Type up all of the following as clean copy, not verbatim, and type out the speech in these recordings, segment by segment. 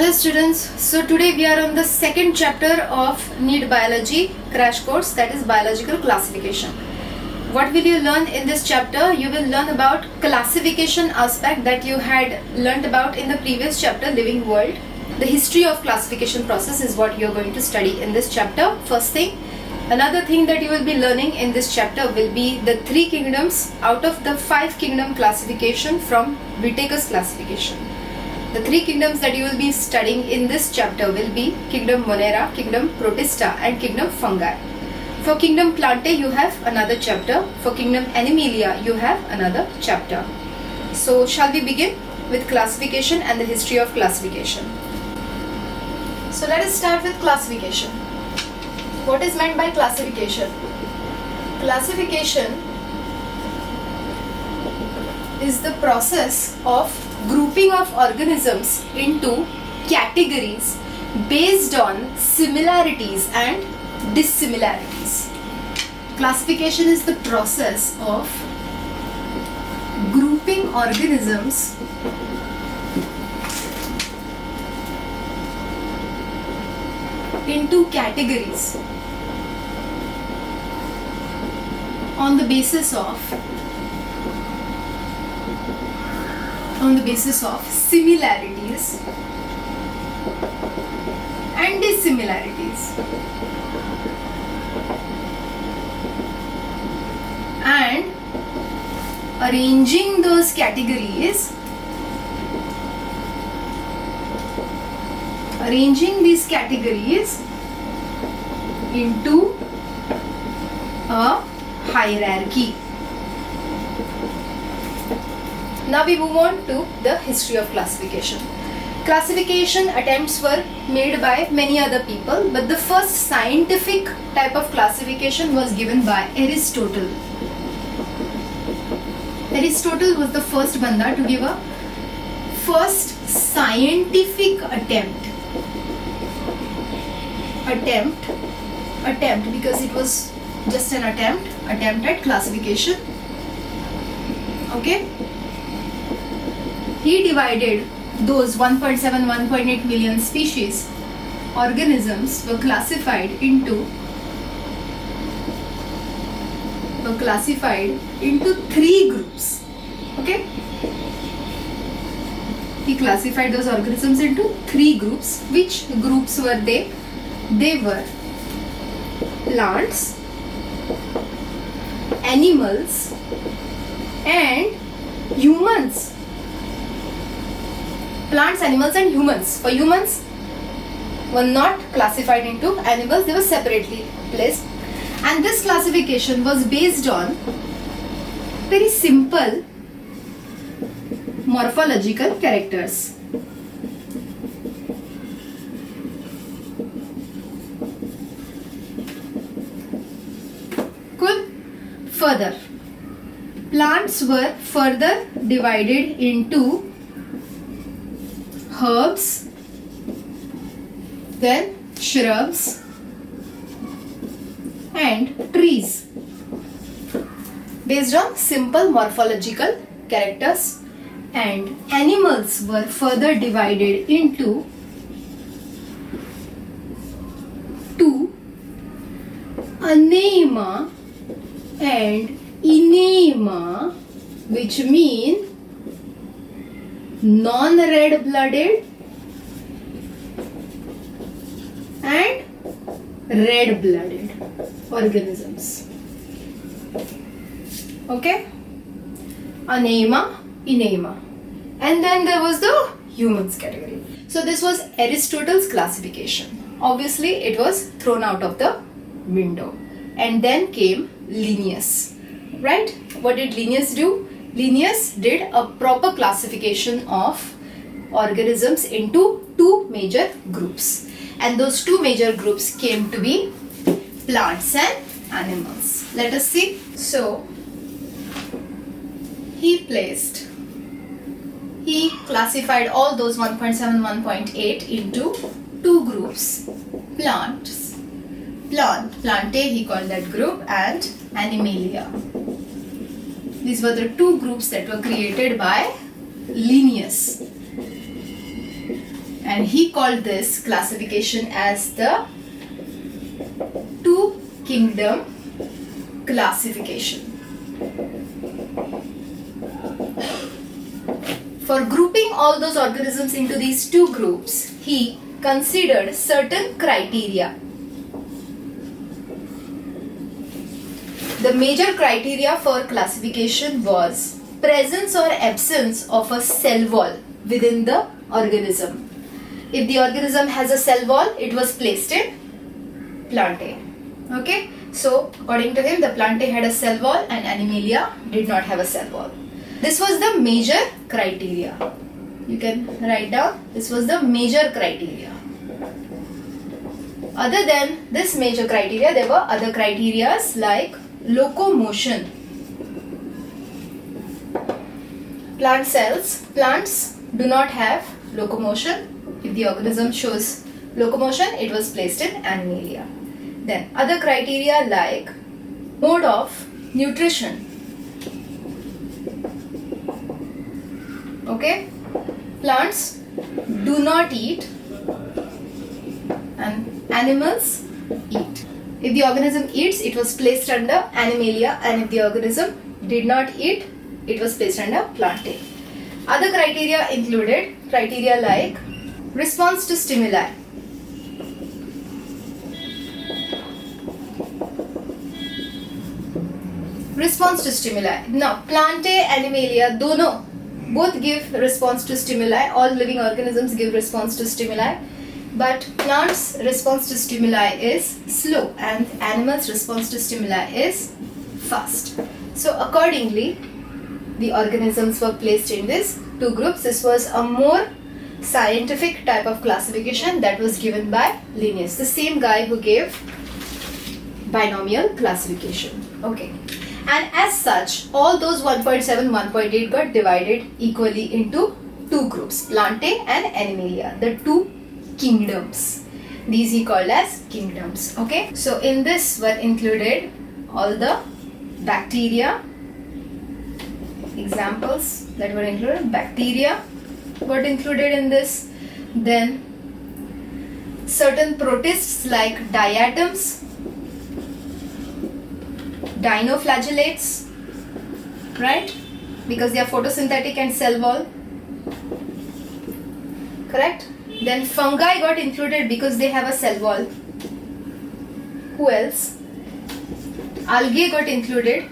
Hello students, so today we are on the second chapter of NEET Biology crash course, that is biological classification. What will you learn in this chapter? You will learn about classification aspect that you had learnt about in the previous chapter, Living World. The history of classification process is what you are going to study in this chapter, first thing. Another thing that you will be learning in this chapter will be the 3 kingdoms out of the 5 kingdom classification from Whittaker's classification. The 3 kingdoms that you will be studying in this chapter will be Kingdom Monera, Kingdom Protista and Kingdom Fungi. For Kingdom Plantae you have another chapter. For Kingdom Animalia you have another chapter. So shall we begin with classification and the history of classification. So let us start with classification. What is meant by classification? Classification is the process of grouping of organisms into categories based on similarities and dissimilarities. Classification is the process of grouping organisms into categories on the basis of similarities and dissimilarities, and arranging those categories, these categories into a hierarchy. Now we move on to the history of classification. Classification attempts were made by many other people, but the first scientific type of classification was given by Aristotle. Aristotle was the first banda to give a first scientific attempt because it was just an attempt at classification. Okay. He divided those 1.8 million species organisms were classified into 3 groups. Okay, he classified those organisms into 3 groups. Which groups were they? They were plants, animals and humans. Plants, animals and humans. For humans were not classified into animals, they were separately placed. And this classification was based on very simple morphological characters. Cool. Further, plants were further divided into herbs, then shrubs and trees based on simple morphological characters, and animals were further divided into 2, anema and enema, which mean non-red blooded and red blooded organisms. Okay, anema, enema, and then there was the humans category. So this was Aristotle's classification. Obviously it was thrown out of the window, and then came Linnaeus. Right? What did Linnaeus do? Linnaeus did a proper classification of organisms into 2 major groups, and those 2 major groups came to be plants and animals. Let us see. So he classified all those 1.7, 1.8 into 2 groups. Plantae he called that group, and Animalia. These were the 2 groups that were created by Linnaeus. and he called this classification as the two kingdom classification. For grouping all those organisms into these two groups, he considered certain criteria. The major criteria for classification was presence or absence of a cell wall within the organism. If the organism has a cell wall, it was placed in Plantae. Okay, so according to him, the Plantae had a cell wall and Animalia did not have a cell wall. This was the major criteria. You can write down, this was the major criteria. Other than this major criteria, there were other criteria like locomotion. Plants do not have locomotion. If the organism shows locomotion, it was placed in Animalia. Then other criteria like mode of nutrition. Okay, plants do not eat and animals eat. If the organism eats, it was placed under Animalia, and if the organism did not eat, it was placed under Plantae. Other criteria included criteria like response to stimuli. Response to stimuli. Now, Plantae, Animalia, both give response to stimuli. All living organisms give response to stimuli. But plants' response to stimuli is slow and animals' response to stimuli is fast. So accordingly, the organisms were placed in these two groups. This was a more scientific type of classification that was given by Linnaeus, the same guy who gave binomial classification. Okay. And as such, all those 1.7, 1.8 got divided equally into two groups, Plantae and Animalia, the two kingdoms. These he called as kingdoms. Okay, so in this were included all the bacteria. Examples that were included: bacteria got included in this. Then certain protists like diatoms, dinoflagellates, right? Because they are photosynthetic and cell wall. Correct? Then fungi got included because they have a cell wall. Who else? Algae got included.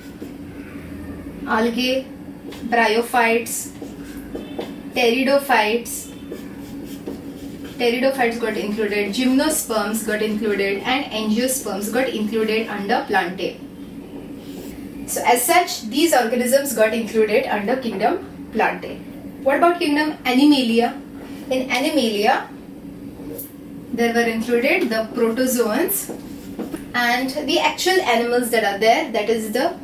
Algae, bryophytes, pteridophytes. Pteridophytes got included. Gymnosperms got included, and angiosperms got included under Plantae. So as such, these organisms got included under kingdom Plantae. What about kingdom Animalia? In Animalia, there were included the protozoans and the actual animals that are there, that is the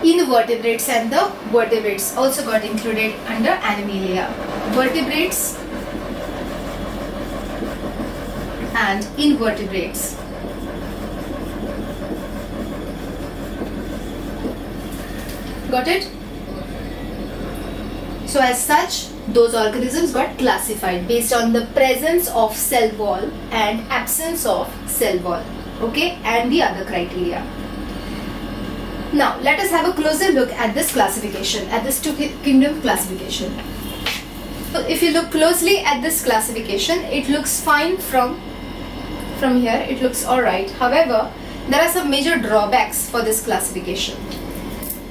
invertebrates and the vertebrates also got included under Animalia. Vertebrates and invertebrates. Got it? So as such, those organisms got classified based on the presence of cell wall and absence of cell wall, okay, and the other criteria. Now let us have a closer look at this classification, at this two kingdom classification. So if you look closely at this classification, it looks fine from here, it looks alright. However, there are some major drawbacks for this classification.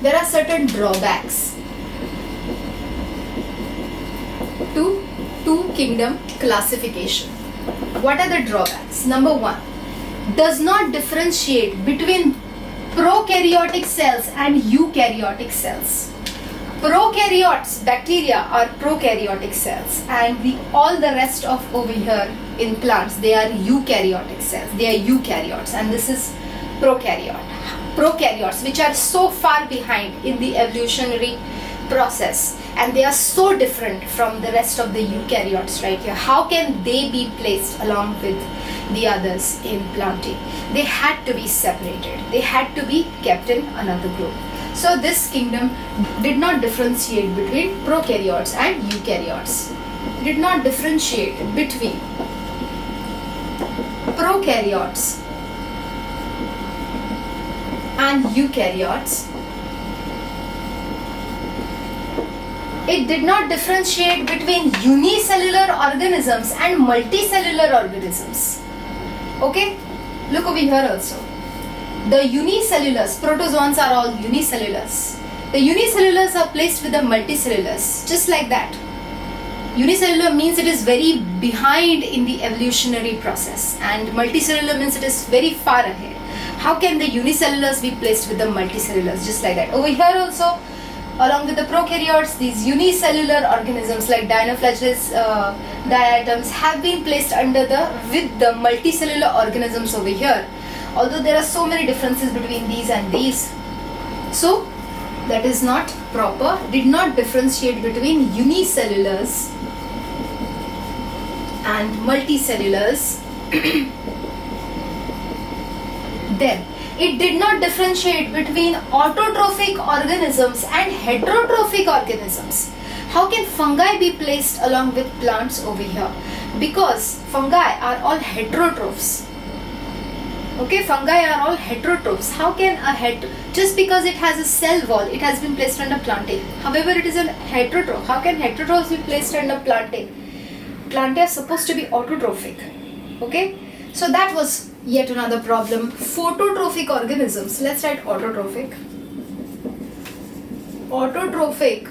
There are certain drawbacks to two kingdom classification. What are the drawbacks? Number one, does not differentiate between prokaryotic cells and eukaryotic cells. Prokaryotes, bacteria, are prokaryotic cells, and all the rest of over here in plants, they are eukaryotic cells. They are eukaryotes, and this is prokaryotes, which are so far behind in the evolutionary process, and they are so different from the rest of the eukaryotes right here. How can they be placed along with the others in Plantae? They had to be separated. They had to be kept in another group. So this kingdom did not differentiate between prokaryotes and eukaryotes. did not differentiate between prokaryotes and eukaryotes. It did not differentiate between unicellular organisms and multicellular organisms. Okay, look over here also. The unicellulars, protozoans are all unicellulars. The unicellulars are placed with the multicellulars, just like that. Unicellular means it is very behind in the evolutionary process, and multicellular means it is very far ahead. How can the unicellulars be placed with the multicellulars, just like that? Over here also, along with the prokaryotes, these unicellular organisms like dinoflagellates, diatoms have been placed with the multicellular organisms over here. Although there are so many differences between these and these, so that is not proper. Did not differentiate between unicellulars and multicellulars. Then it did not differentiate between autotrophic organisms and heterotrophic organisms. How can fungi be placed along with plants over here? Because fungi are all heterotrophs. Okay, fungi are all heterotrophs. How can just because it has a cell wall, it has been placed under Plantae. However, it is a heterotroph. How can heterotrophs be placed under Plantae? Plantae are supposed to be autotrophic. Okay, so that was yet another problem. Phototrophic organisms. Let's write autotrophic. Autotrophic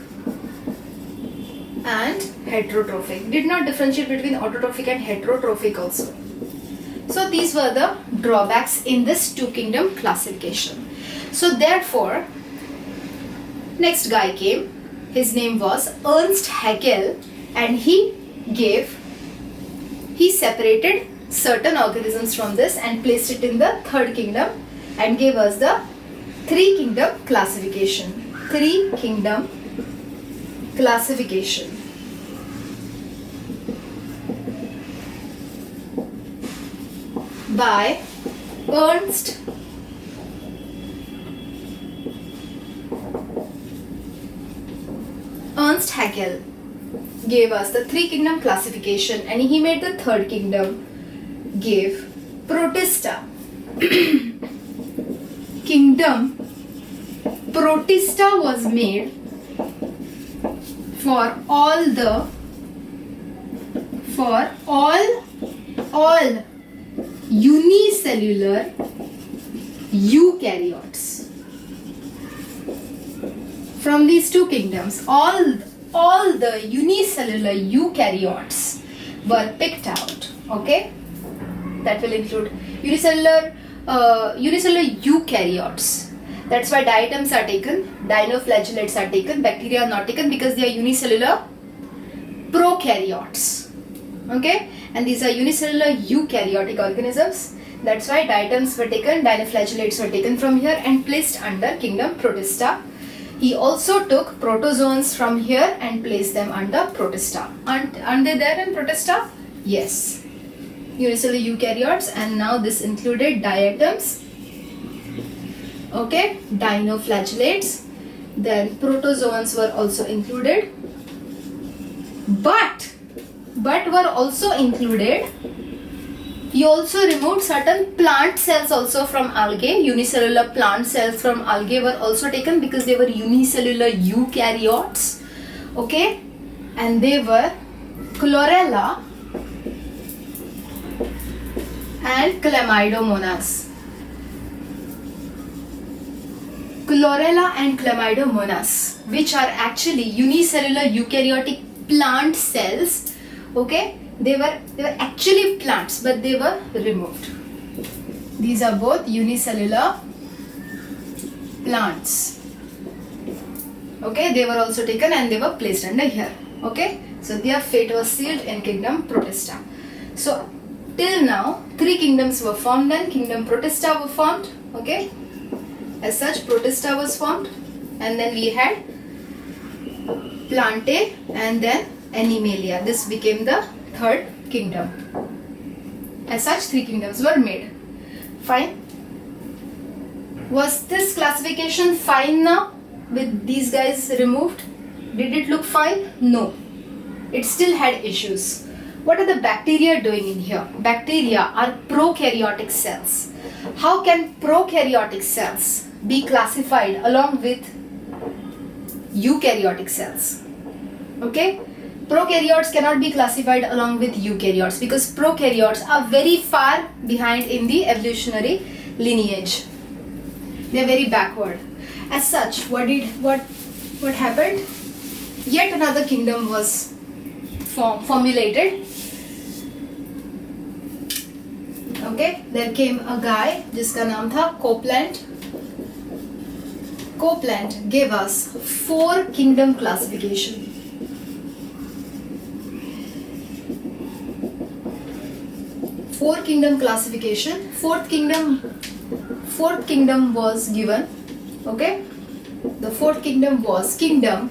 and heterotrophic. Did not differentiate between autotrophic and heterotrophic also. So these were the drawbacks in this two kingdom classification. So therefore, next guy came. His name was Ernst Haeckel, and he separated certain organisms from this and placed it in the third kingdom and gave us the three kingdom classification. Three kingdom classification. By Ernst Haeckel gave us the three kingdom classification, and he made the third kingdom, gave Protista. Kingdom Protista was made for all unicellular eukaryotes. From these two kingdoms, all the unicellular eukaryotes were picked out. Okay, that will include unicellular eukaryotes. That's why diatoms are taken, dinoflagellates are taken, bacteria are not taken because they are unicellular prokaryotes. Okay, and these are unicellular eukaryotic organisms. That's why diatoms were taken, dinoflagellates were taken from here and placed under kingdom Protista. He also took protozoans from here and placed them under Protista. Aren't they there in Protista? Yes. Unicellular eukaryotes, and now this included diatoms. Okay, dinoflagellates. Then protozoans were also included. But were also included. He also removed certain plant cells also from algae. Unicellular plant cells from algae were also taken because they were unicellular eukaryotes. Okay, and they were chlorella and chlamydomonas. Chlorella and chlamydomonas, which are actually unicellular eukaryotic plant cells. Okay, they were actually plants, but they were removed. These are both unicellular plants. Okay, they were also taken and they were placed under here. Okay, so their fate was sealed in kingdom Protista. So till now, three kingdoms were formed. Then kingdom Protista were formed. Okay, as such Protista was formed, and then we had Plantae and then Animalia. This became the third kingdom. As such, three kingdoms were made. Fine. Was this classification fine now with these guys removed? Did it look fine? No. it still had issues. What are the bacteria doing in here? Bacteria are prokaryotic cells. How can prokaryotic cells be classified along with eukaryotic cells? Okay? Prokaryotes cannot be classified along with eukaryotes because prokaryotes are very far behind in the evolutionary lineage. They are very backward. As such, what happened? Yet another kingdom was formulated. Okay, there came a guy जिसका नाम था Copeland. Copeland gave us 4 kingdom classification. Fourth kingdom was given. Okay, the fourth kingdom was kingdom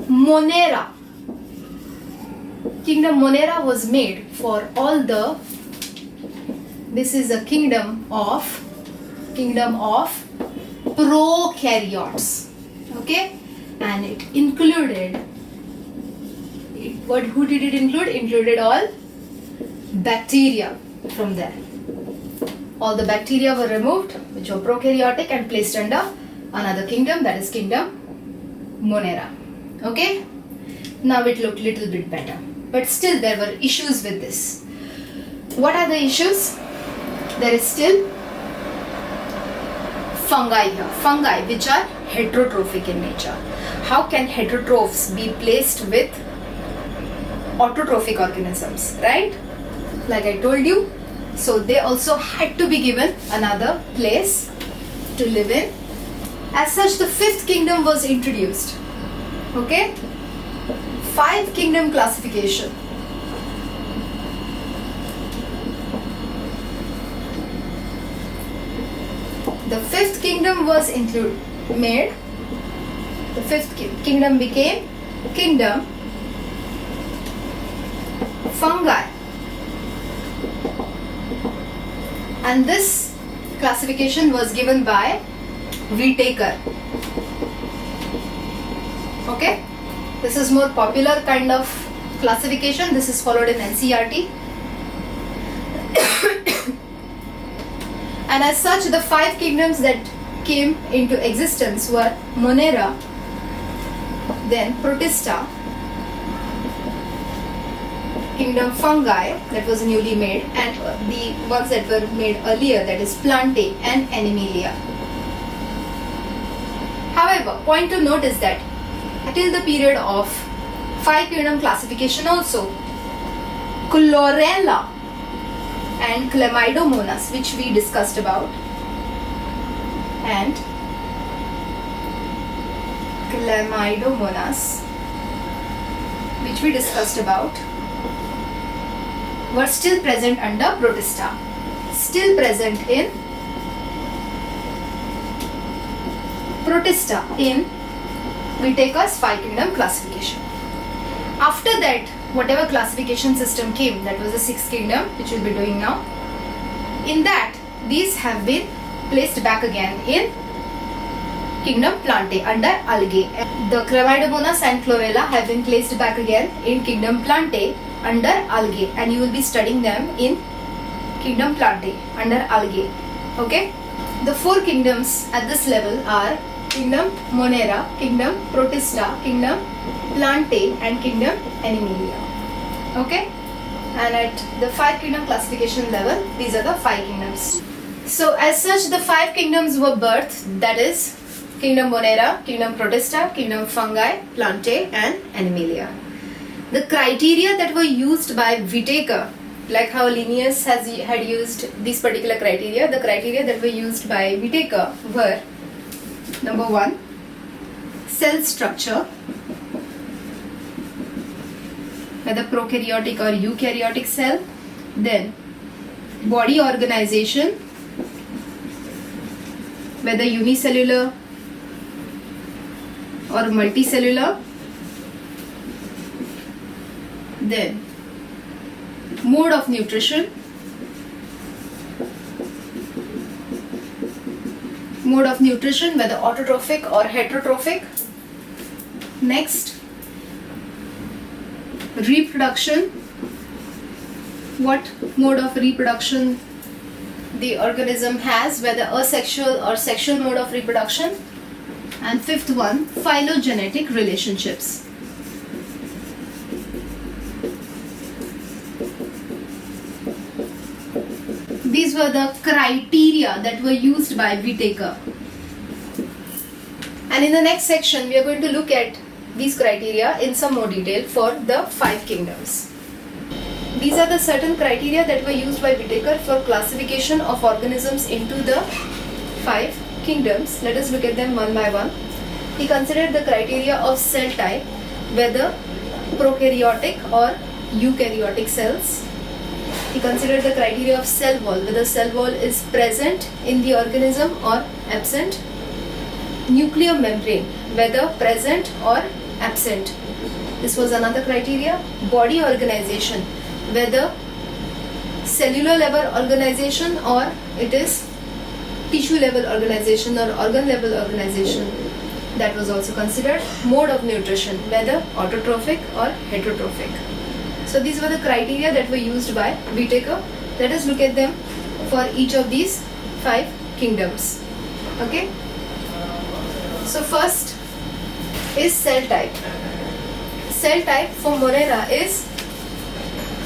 Monera. Kingdom Monera was made for all the. This is a kingdom of prokaryotes. Okay, and it included. Who did it include? Included all bacteria from there. All the bacteria were removed, which were prokaryotic, and placed under another kingdom, that is kingdom Monera. Okay, now it looked little bit better, but still there were issues with this. What are the issues? There is still fungi here. Fungi which are heterotrophic in nature. How can heterotrophs be placed with autotrophic organisms, right? Like I told you, so they also had to be given another place to live in. As such, the 5th kingdom was introduced. Okay, 5 kingdom classification. The 5th kingdom was made. The 5th kingdom became kingdom Fungi, and this classification was given by Whittaker. Okay, this is more popular kind of classification. This is followed in NCERT. And as such, the 5 kingdoms that came into existence were Monera, then Protista, kingdom Fungi that was newly made, and the ones that were made earlier, that is Plantae and Animalia. However, point to note is that until the period of 5 kingdom classification also, Chlorella and Chlamydomonas, which we discussed about, and Chlamydomonas, which we discussed about, were still present under Protista, still present in Protista in Whittaker's 5 kingdom classification. After that, whatever classification system came, that was the 6th kingdom, which we'll be doing now. In that, these have been placed back again in kingdom Plantae under Algae. The Chlamydomonas and Chlorella have been placed back again in kingdom Plantae under Algae, and you will be studying them in kingdom Plantae under Algae. Okay, the 4 kingdoms at this level are kingdom Monera, kingdom Protista, kingdom Plantae, and kingdom Animalia. Okay, and at the 5 kingdom classification level, these are the 5 kingdoms. So as such, the 5 kingdoms were birthed, that is kingdom Monera, kingdom Protista, kingdom Fungi, Plantae, and Animalia. The criteria that were used by Whittaker, like how Linnaeus had used these particular criteria, the criteria that were used by Whittaker were: number 1, cell structure, whether prokaryotic or eukaryotic cell, then body organization, whether unicellular or multicellular, then mode of nutrition, whether autotrophic or heterotrophic. Next, reproduction, what mode of reproduction the organism has, whether asexual or sexual mode of reproduction. And fifth one, phylogenetic relationships. These were the criteria that were used by Whittaker. And in the next section, we are going to look at these criteria in some more detail for the 5 kingdoms. These are the certain criteria that were used by Whittaker for classification of organisms into the 5 kingdoms. Let us look at them one by one. He considered the criteria of cell type, whether prokaryotic or eukaryotic cells. He considered the criteria of cell wall, whether cell wall is present in the organism or absent. Nuclear membrane, whether present or absent. This was another criteria. Body organization, whether cellular level organization or it is tissue level organization or organ level organization. That was also considered. Mode of nutrition, whether autotrophic or heterotrophic. So these were the criteria that were used by Whittaker. Let us look at them for each of these 5 kingdoms. Okay. So first is cell type. Cell type for Monera is,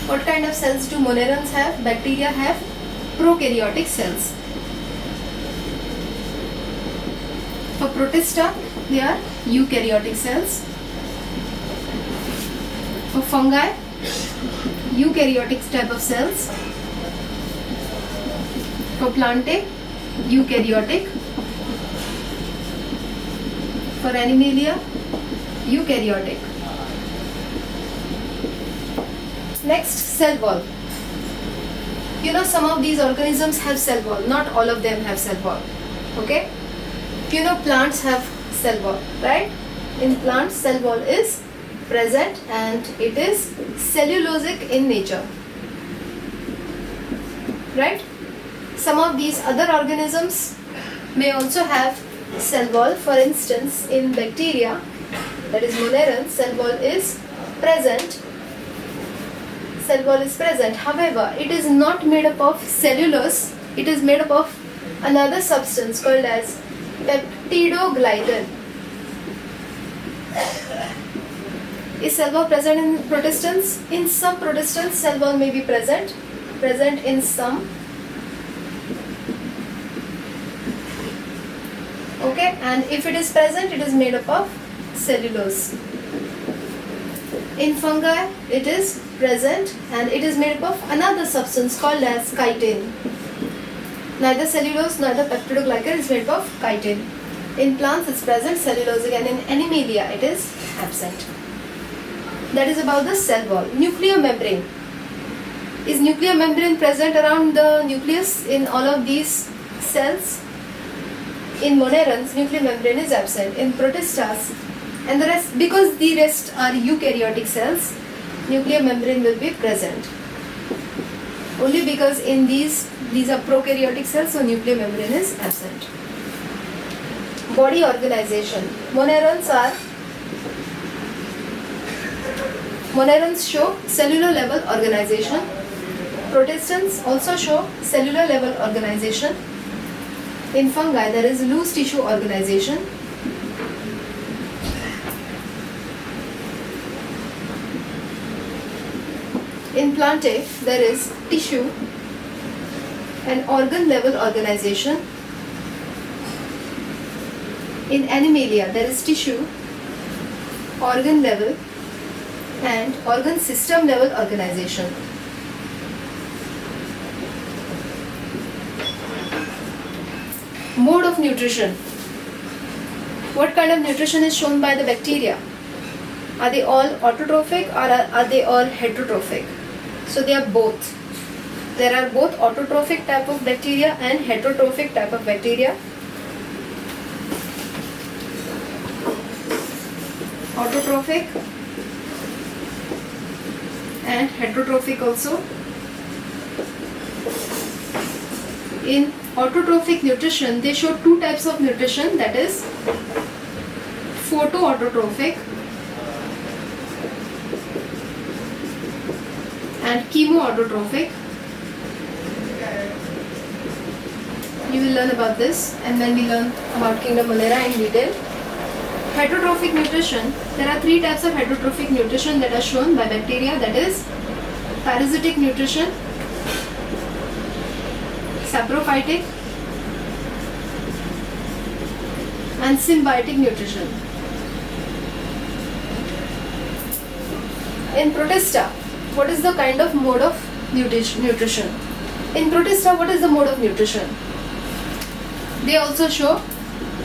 what kind of cells do Monerans have? Bacteria have prokaryotic cells. For Protista, they are eukaryotic cells. For fungi, eukaryotic type of cells. For Plantae, eukaryotic. For Animalia, eukaryotic. Next, cell wall. You know, some of these organisms have cell wall, not all of them have cell wall. Okay? You know, plants have cell wall, right? In plants, cell wall is present and it is cellulosic in nature, right? Some of these other organisms may also have cell wall. For instance, in bacteria, that is Monerans, cell wall is present. Cell wall is present. However, it is not made up of cellulose. It is made up of another substance called as peptidoglycan. Is cell wall present in Protistans? In some Protistans, cell wall may be present in some. Okay, and if it is present, it is made up of cellulose. In fungi, it is present and it is made up of another substance called as chitin. Neither cellulose nor the peptidoglycan is made up of chitin. In plants, it's present cellulosic, and in Animalia, it is absent. That is about the cell wall. Nuclear membrane. Is nuclear membrane present around the nucleus in all of these cells? In Monerans, nuclear membrane is absent. In Protistas, and the rest, because the rest are eukaryotic cells, nuclear membrane will be present. Only because in these are prokaryotic cells, so nuclear membrane is absent. Body organization. Monerans show cellular level organization. Protistans also show cellular level organization. In fungi, there is loose tissue organization. In Plantae, there is tissue and organ level organization. In Animalia, there is tissue, organ level and organ system level organization. Mode of nutrition. What kind of nutrition is shown by the bacteria? Are they all autotrophic or are they all heterotrophic? So they are both. There are both autotrophic type of bacteria and heterotrophic type of bacteria. Autotrophic and heterotrophic also. In autotrophic nutrition, they show two types of nutrition, that is photoautotrophic and chemoautotrophic. You will learn about this, and then we learn about kingdom Monera in detail. Heterotrophic nutrition. There are 3 types of heterotrophic nutrition that are shown by bacteria, that is parasitic nutrition, saprophytic, and symbiotic nutrition. In Protista, what is the kind of mode of nutrition? In Protista, what is the mode of nutrition? They also show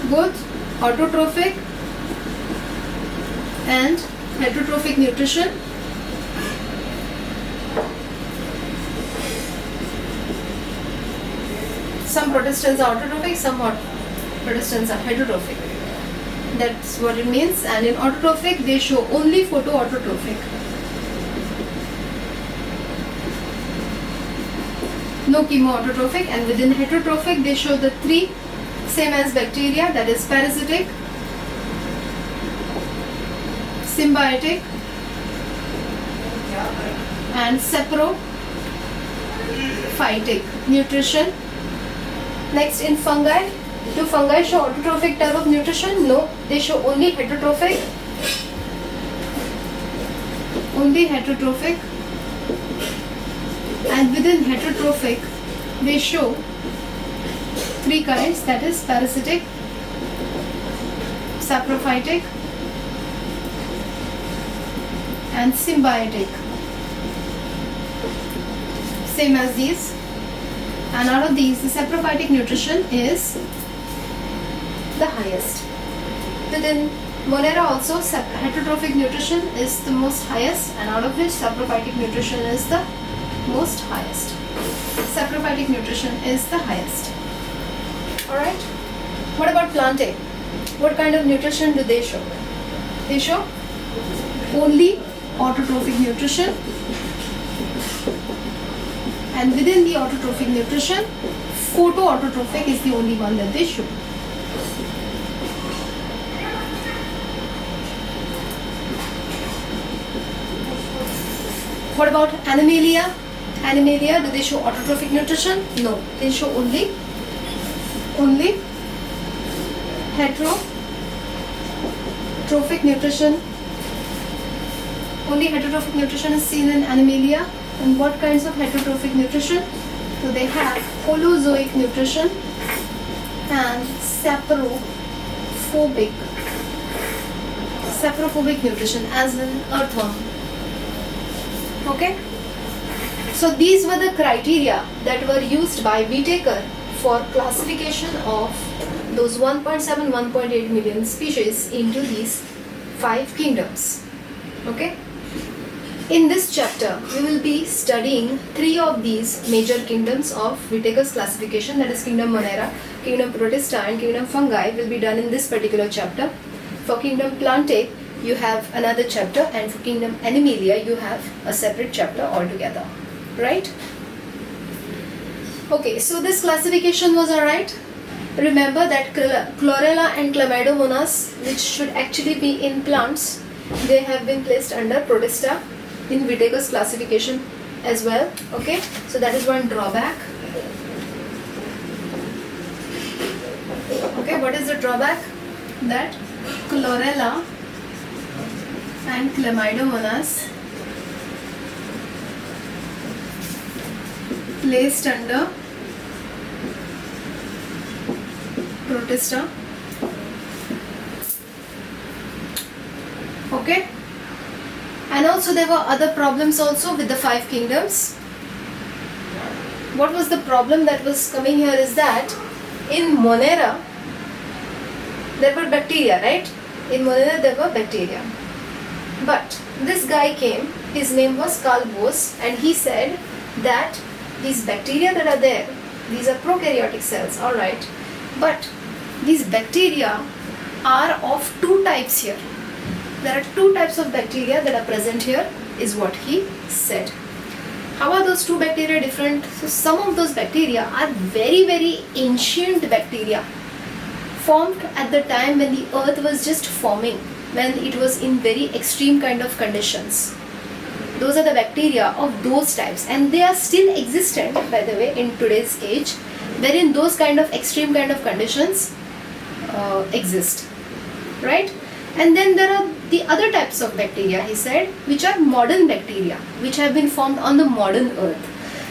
both autotrophic and heterotrophic nutrition. Some protistans are autotrophic, some protistans are heterotrophic. That's what it means. And in autotrophic, they show only photoautotrophic. No chemoautotrophic. And within heterotrophic, they show the 3 same as bacteria, that is parasitic, symbiotic, and saprophytic nutrition. Next, in fungi, do fungi show autotrophic type of nutrition? No, they show only heterotrophic. Only heterotrophic. And within heterotrophic, they show 3 kinds, that is parasitic, saprophytic, and symbiotic. Same as these. And out of these, the saprophytic nutrition is the highest. Within Monera also, heterotrophic nutrition is the most highest, and out of which saprophytic nutrition is the most highest. Saprophytic nutrition is the highest. Alright. What about Plantae? What kind of nutrition do they show? They show only autotrophic nutrition. And within the autotrophic nutrition, photoautotrophic is the only one that they show. What about Animalia? Animalia, do they show autotrophic nutrition? No, they show only heterotrophic nutrition. Only heterotrophic nutrition is seen in Animalia. And what kinds of heterotrophic nutrition? So they have holozoic nutrition and saprophobic nutrition, as in earthworm. Okay? So these were the criteria that were used by Whittaker for classification of those 1.7, 1.8 million species into these 5 kingdoms. Okay? In this chapter, we will be studying 3 of these major kingdoms of Whittaker's classification, that is kingdom Monera, kingdom Protista, and kingdom Fungi will be done in this particular chapter. For kingdom Plantae, you have another chapter, and for kingdom Animalia, you have a separate chapter altogether. Right? Okay, so this classification was alright. Remember that Chlorella and Chlamydomonas, which should actually be in plants, they have been placed under Protista in Whittaker's classification as well. Okay, so that is one drawback. Okay, what is the drawback? That Chlorella and Chlamydomonas placed under Protista. Okay, and also there were other problems also with the 5 kingdoms. What was the problem that was coming here is that in Monera there were bacteria, right? In Monera there were bacteria, but this guy came, his name was Woese, and he said that these bacteria that are there, these are prokaryotic cells, alright, but these bacteria are of 2 types here. There are 2 types of bacteria that are present here, is what he said. How are those 2 bacteria different? So some of those bacteria are very, very ancient bacteria, formed at the time when the earth was just forming, when it was in very extreme kind of conditions. Those are the bacteria of those types, and they are still existent, by the way, in today's age, wherein those kind of extreme kind of conditions exist, right? And then there are the other types of bacteria, he said, which are modern bacteria, which have been formed on the modern earth.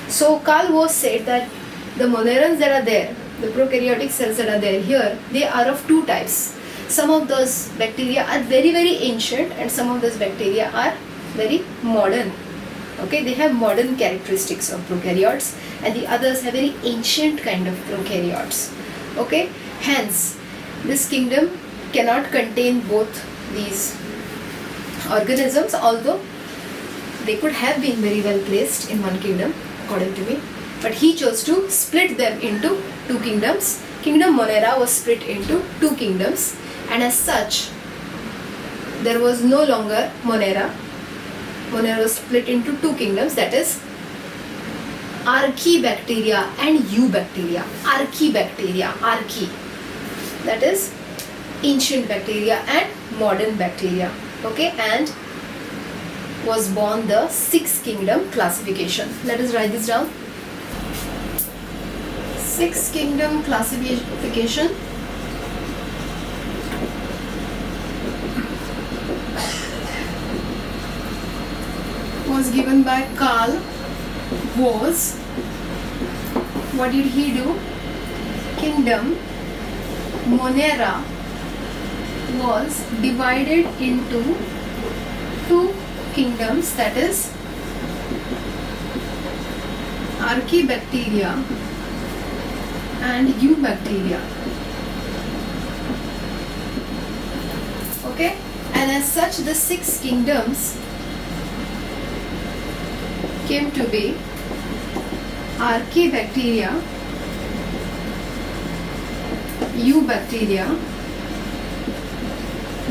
So Carl Woese said that the monerans that are there, the prokaryotic cells that are there here, they are of two types. Some of those bacteria are very, very ancient, and some of those bacteria are very modern. Okay, they have modern characteristics of prokaryotes, and the others have very ancient kind of prokaryotes. Okay, hence this kingdom cannot contain both these organisms, although they could have been very well placed in one kingdom, according to me. But he chose to split them into two kingdoms. Kingdom Monera was split into two kingdoms, and as such, there was no longer Monera. Monera was split into two kingdoms, that is Archaebacteria and Eubacteria. Archaebacteria, archae, that is ancient bacteria and modern bacteria. Okay, and was born the sixth kingdom classification. Let us write this down. Sixth kingdom classification was given by Carl Woese. What did he do? Kingdom Monera was divided into two kingdoms, that is Archaebacteria and Eubacteria. Okay, and as such the six kingdoms came to be Archaebacteria, Eubacteria,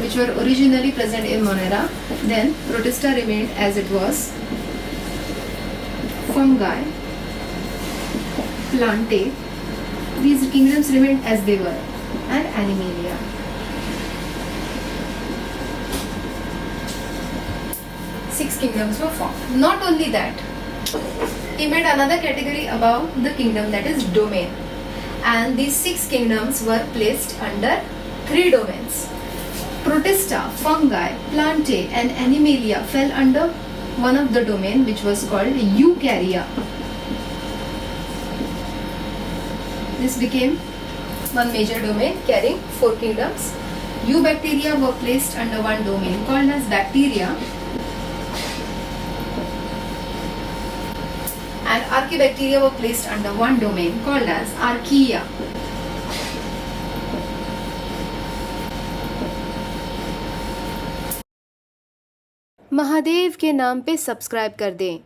which were originally present in Monera. Then Protista remained as it was, Fungi, Plantae, these kingdoms remained as they were, and Animalia. Six kingdoms were formed. Not only that, he made another category about the kingdom, that is domain. And these six kingdoms were placed under three domains. Protista, Fungi, Plantae and Animalia fell under one of the domain, which was called Eukarya. This became one major domain carrying four kingdoms. Eubacteria were placed under one domain called as bacteria, and Archaebacteria were placed under one domain called as Archaea. Mahadev के नाम पे subscribe कर दें।